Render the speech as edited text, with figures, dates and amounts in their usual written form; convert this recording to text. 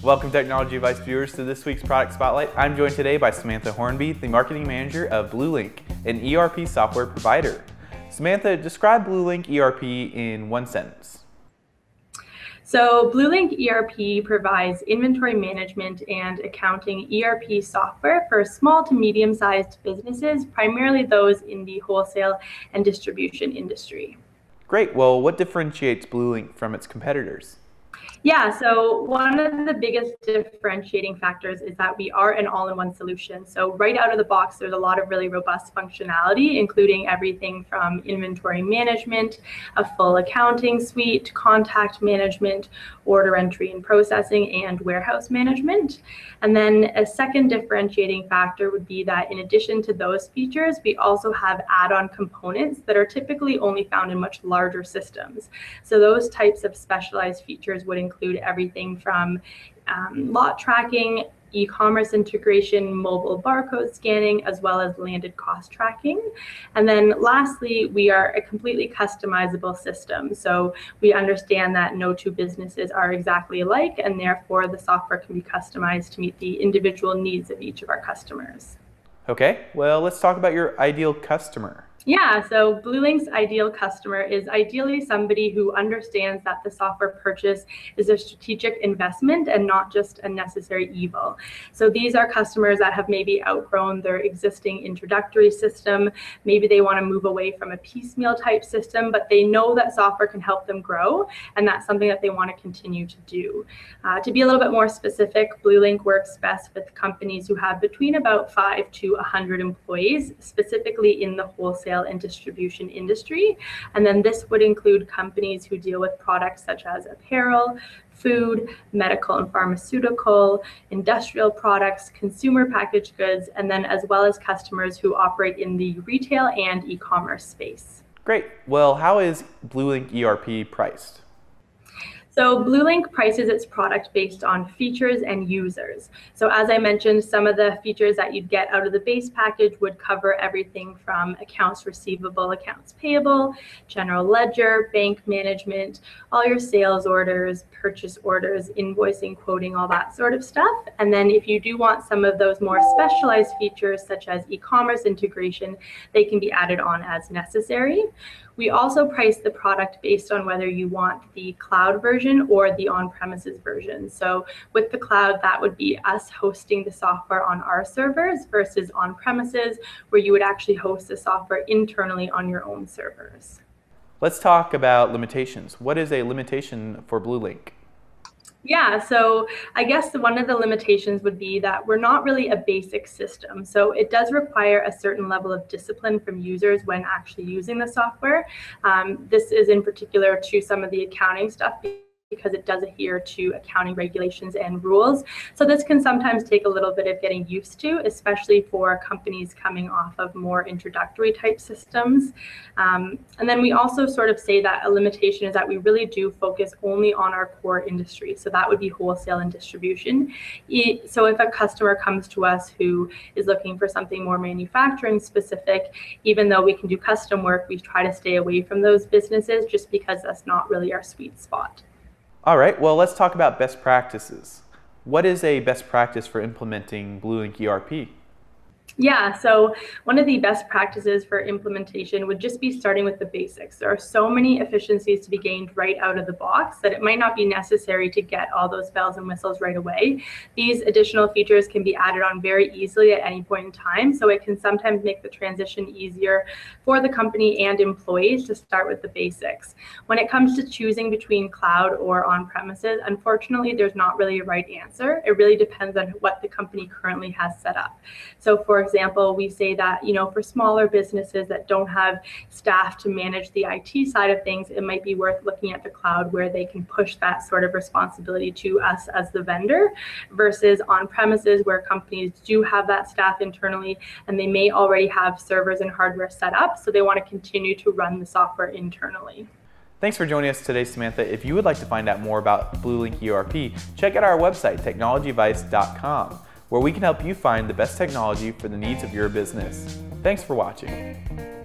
Welcome TechnologyAdvice viewers to this week's Product Spotlight. I'm joined today by Samantha Hornby, the Marketing Manager of Blue Link, an ERP software provider. Samantha, describe Blue Link ERP in one sentence. So Blue Link ERP provides inventory management and accounting ERP software for small to medium-sized businesses, primarily those in the wholesale and distribution industry. Great. Well, what differentiates Blue Link from its competitors? Yeah, so one of the biggest differentiating factors is that we are an all-in-one solution. So right out of the box, there's a lot of really robust functionality, including everything from inventory management, a full accounting suite, contact management, order entry and processing, and warehouse management. And then a second differentiating factor would be that in addition to those features, we also have add-on components that are typically only found in much larger systems. So those types of specialized features would include everything from lot tracking, e-commerce integration, mobile barcode scanning, as well as landed cost tracking. And then lastly, we are a completely customizable system. So we understand that no two businesses are exactly alike, and therefore the software can be customized to meet the individual needs of each of our customers. Okay, well, let's talk about your ideal customer. Yeah, so Blue Link's ideal customer is ideally somebody who understands that the software purchase is a strategic investment and not just a necessary evil. So these are customers that have maybe outgrown their existing introductory system. Maybe they want to move away from a piecemeal type system, but they know that software can help them grow, and that's something that they want to continue to do. To be a little bit more specific, Blue Link works best with companies who have between about 5 to 100 employees, specifically in the wholesale and distribution industry. And then this would include companies who deal with products such as apparel, food, medical and pharmaceutical, industrial products, consumer packaged goods, and then as well as customers who operate in the retail and e-commerce space. Great. Well, how is Blue Link ERP priced? So Blue Link prices its product based on features and users. So as I mentioned, some of the features that you'd get out of the base package would cover everything from accounts receivable, accounts payable, general ledger, bank management, all your sales orders, purchase orders, invoicing, quoting, all that sort of stuff. And then if you do want some of those more specialized features such as e-commerce integration, they can be added on as necessary. We also price the product based on whether you want the cloud version or the on-premises version. So with the cloud, that would be us hosting the software on our servers versus on-premises, where you would actually host the software internally on your own servers. Let's talk about limitations. What is a limitation for Blue Link? Yeah, so I guess one of the limitations would be that we're not really a basic system. So it does require a certain level of discipline from users when actually using the software. This is in particular to some of the accounting stuff, because it does adhere to accounting regulations and rules. So this can sometimes take a little bit of getting used to, especially for companies coming off of more introductory type systems. And then we also sort of say that a limitation is that we really do focus only on our core industry. So that would be wholesale and distribution. So if a customer comes to us who is looking for something more manufacturing specific, even though we can do custom work, we try to stay away from those businesses just because that's not really our sweet spot. All right, well, let's talk about best practices. What is a best practice for implementing Blue Link ERP? Yeah, so one of the best practices for implementation would just be starting with the basics. There are so many efficiencies to be gained right out of the box that it might not be necessary to get all those bells and whistles right away. These additional features can be added on very easily at any point in time, so it can sometimes make the transition easier for the company and employees to start with the basics. When it comes to choosing between cloud or on-premises, unfortunately, there's not really a right answer. It really depends on what the company currently has set up. So for example, we say that, for smaller businesses that don't have staff to manage the IT side of things, it might be worth looking at the cloud where they can push that sort of responsibility to us as the vendor, versus on premises where companies do have that staff internally and they may already have servers and hardware set up, so they want to continue to run the software internally. Thanks for joining us today, Samantha. If you would like to find out more about Blue Link ERP, check out our website, TechnologyAdvice.com, where we can help you find the best technology for the needs of your business. Thanks for watching.